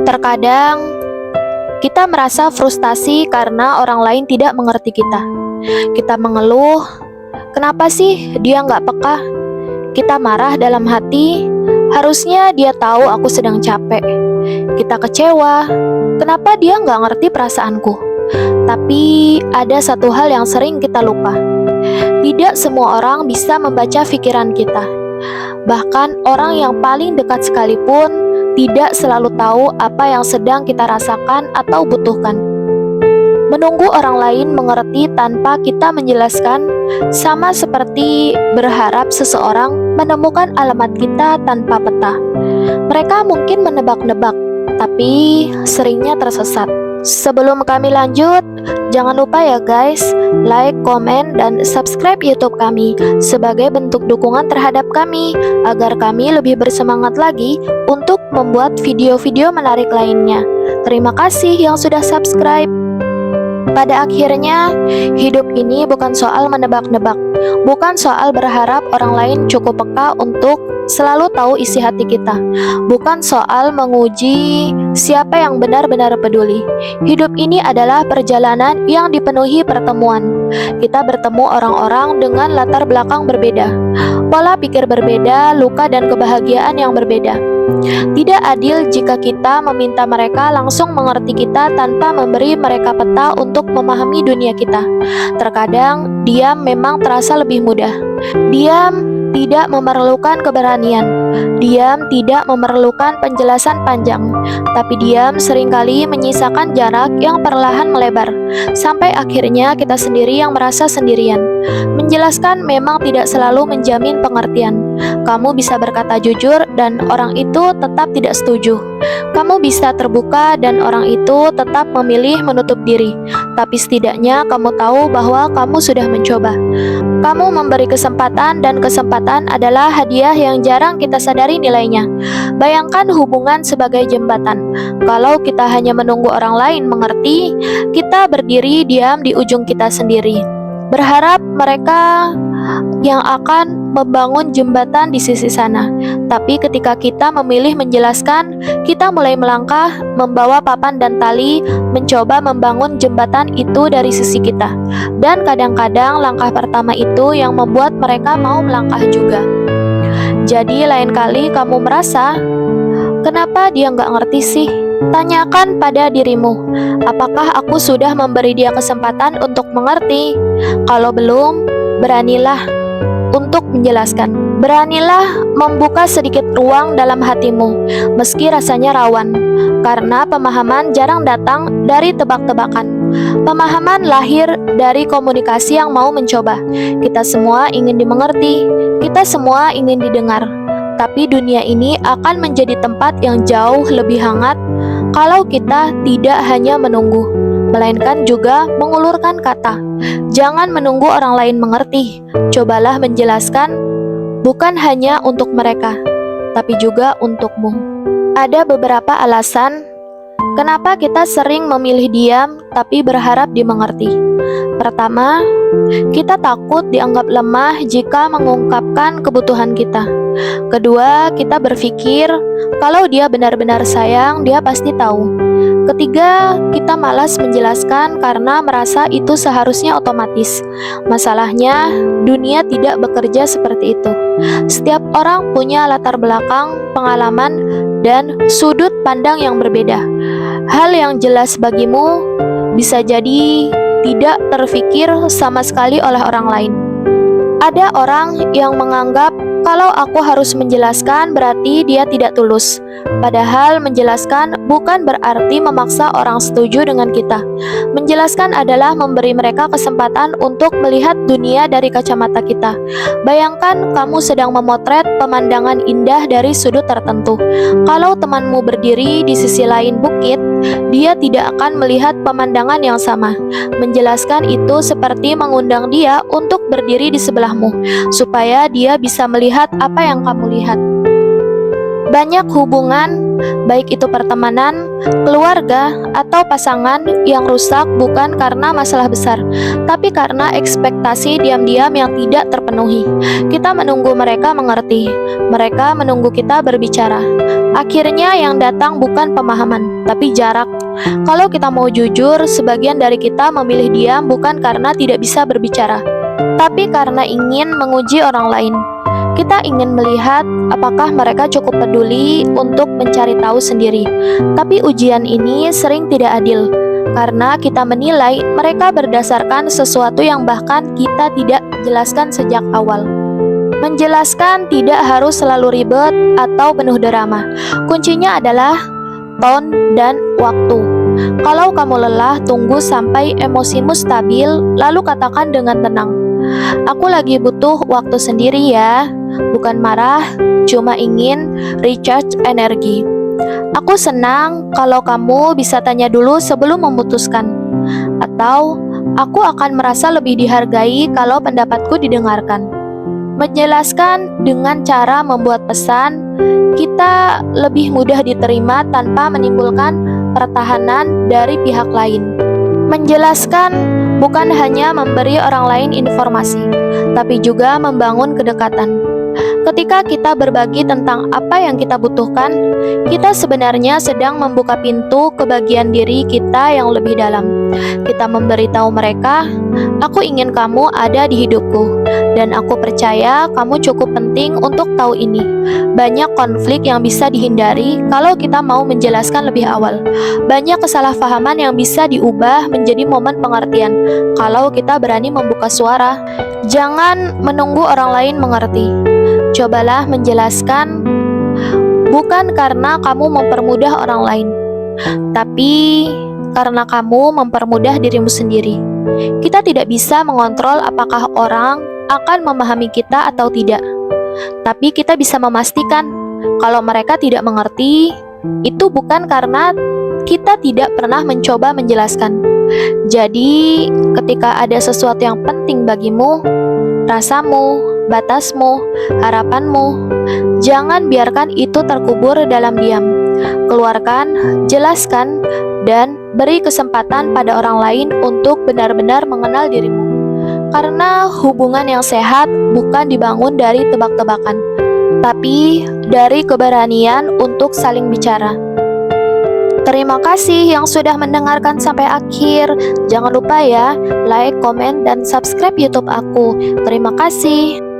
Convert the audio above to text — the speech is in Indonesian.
Terkadang kita merasa frustasi karena orang lain tidak mengerti kita. Kita mengeluh, kenapa sih dia nggak peka? Kita marah dalam hati, harusnya dia tahu aku sedang capek. Kita kecewa, kenapa dia nggak ngerti perasaanku? Tapi ada satu hal yang sering kita lupa. Tidak semua orang bisa membaca pikiran kita. Bahkan orang yang paling dekat sekalipun tidak selalu tahu apa yang sedang kita rasakan atau butuhkan. Menunggu orang lain mengerti tanpa kita menjelaskan sama seperti berharap seseorang menemukan alamat kita tanpa peta. Mereka mungkin menebak-nebak, tapi seringnya tersesat. Sebelum kami lanjut, jangan lupa ya guys, like, komen, dan subscribe YouTube kami sebagai bentuk dukungan terhadap kami agar kami lebih bersemangat lagi untuk membuat video-video menarik lainnya. Terima kasih yang sudah subscribe. Pada akhirnya, hidup ini bukan soal menebak-nebak, bukan soal berharap orang lain cukup peka untuk selalu tahu isi hati kita, bukan soal menguji siapa yang benar-benar peduli. Hidup ini adalah perjalanan yang dipenuhi pertemuan. Kita bertemu orang-orang dengan latar belakang berbeda, pola pikir berbeda, luka dan kebahagiaan yang berbeda. Tidak adil jika kita meminta mereka langsung mengerti kita tanpa memberi mereka peta untuk memahami dunia kita. Terkadang diam memang terasa lebih mudah. Diam tidak memerlukan keberanian. Diam tidak memerlukan penjelasan panjang. Tapi diam seringkali menyisakan jarak yang perlahan melebar, sampai akhirnya kita sendiri yang merasa sendirian. Menjelaskan memang tidak selalu menjamin pengertian. Kamu bisa berkata jujur dan orang itu tetap tidak setuju. Kamu bisa terbuka dan orang itu tetap memilih menutup diri. Tapi setidaknya kamu tahu bahwa kamu sudah mencoba. Kamu memberi kesempatan dan kesempatan adalah hadiah yang jarang kita sadari nilainya. Bayangkan hubungan sebagai jembatan. Kalau kita hanya menunggu orang lain mengerti, kita berdiri diam di ujung kita sendiri, berharap mereka yang akan membangun jembatan di sisi sana. Tapi ketika kita memilih menjelaskan, kita mulai melangkah, membawa papan dan tali, mencoba membangun jembatan itu dari sisi kita. Dan kadang-kadang langkah pertama itu yang membuat mereka mau melangkah juga. Jadi lain kali kamu merasa, kenapa dia nggak ngerti sih? Tanyakan pada dirimu, apakah aku sudah memberi dia kesempatan untuk mengerti? Kalau belum, beranilah untuk menjelaskan. Beranilah membuka sedikit ruang dalam hatimu, meski rasanya rawan, karena pemahaman jarang datang dari tebak-tebakan. Pemahaman lahir dari komunikasi yang mau mencoba. Kita semua ingin dimengerti, kita semua ingin didengar. Tapi dunia ini akan menjadi tempat yang jauh lebih hangat kalau kita tidak hanya menunggu, melainkan juga mengulurkan kata. Jangan menunggu orang lain mengerti. Cobalah menjelaskan, bukan hanya untuk mereka, tapi juga untukmu. Ada beberapa alasan kenapa kita sering memilih diam tapi berharap dimengerti. Pertama, kita takut dianggap lemah jika mengungkapkan kebutuhan kita. Kedua, kita berpikir kalau dia benar-benar sayang, dia pasti tahu. Ketiga, kita malas menjelaskan karena merasa itu seharusnya otomatis. Masalahnya, dunia tidak bekerja seperti itu. Setiap orang punya latar belakang, pengalaman, dan sudut pandang yang berbeda. Hal yang jelas bagimu bisa jadi tidak terfikir sama sekali oleh orang lain. Ada orang yang menganggap kalau aku harus menjelaskan berarti dia tidak tulus. Padahal menjelaskan bukan berarti memaksa orang setuju dengan kita. Menjelaskan adalah memberi mereka kesempatan untuk melihat dunia dari kacamata kita. Bayangkan kamu sedang memotret pemandangan indah dari sudut tertentu. Kalau temanmu berdiri di sisi lain bukit, dia tidak akan melihat pemandangan yang sama. Menjelaskan itu seperti mengundang dia untuk berdiri di sebelahmu, supaya dia bisa melihat apa yang kamu lihat. Banyak hubungan, baik itu pertemanan, keluarga, atau pasangan yang rusak bukan karena masalah besar, tapi karena ekspektasi diam-diam yang tidak terpenuhi. Kita menunggu mereka mengerti, mereka menunggu kita berbicara. Akhirnya yang datang bukan pemahaman, tapi jarak. Kalau kita mau jujur, sebagian dari kita memilih diam bukan karena tidak bisa berbicara, tapi karena ingin menguji orang lain. Kita ingin melihat apakah mereka cukup peduli untuk mencari tahu sendiri. Tapi ujian ini sering tidak adil, karena kita menilai mereka berdasarkan sesuatu yang bahkan kita tidak jelaskan sejak awal. Menjelaskan tidak harus selalu ribet atau penuh drama. Kuncinya adalah tone dan waktu. Kalau kamu lelah, tunggu sampai emosimu stabil, lalu katakan dengan tenang, "Aku lagi butuh waktu sendiri ya." Bukan marah, cuma ingin recharge energi. "Aku senang kalau kamu bisa tanya dulu sebelum memutuskan." Atau, "Aku akan merasa lebih dihargai kalau pendapatku didengarkan." Menjelaskan dengan cara membuat pesan kita lebih mudah diterima tanpa menimbulkan pertahanan dari pihak lain. Menjelaskan bukan hanya memberi orang lain informasi, tapi juga membangun kedekatan. Ketika kita berbagi tentang apa yang kita butuhkan, kita sebenarnya sedang membuka pintu ke bagian diri kita yang lebih dalam. Kita memberitahu mereka, "Aku ingin kamu ada di hidupku, dan aku percaya kamu cukup penting untuk tahu ini." Banyak konflik yang bisa dihindari kalau kita mau menjelaskan lebih awal. Banyak kesalahpahaman yang bisa diubah menjadi momen pengertian kalau kita berani membuka suara. Jangan menunggu orang lain mengerti. Cobalah menjelaskan bukan karena kamu mempermudah orang lain, tapi karena kamu mempermudah dirimu sendiri. Kita tidak bisa mengontrol apakah orang akan memahami kita atau tidak, tapi kita bisa memastikan kalau mereka tidak mengerti, itu bukan karena kita tidak pernah mencoba menjelaskan. Jadi, ketika ada sesuatu yang penting bagimu, rasamu, batasmu, harapanmu, jangan biarkan itu terkubur dalam diam. Keluarkan, jelaskan, dan beri kesempatan pada orang lain untuk benar-benar mengenal dirimu. Karena hubungan yang sehat bukan dibangun dari tebak-tebakan, tapi dari keberanian untuk saling bicara. Terima kasih yang sudah mendengarkan sampai akhir. Jangan lupa ya, like, komen, dan subscribe YouTube aku. Terima kasih.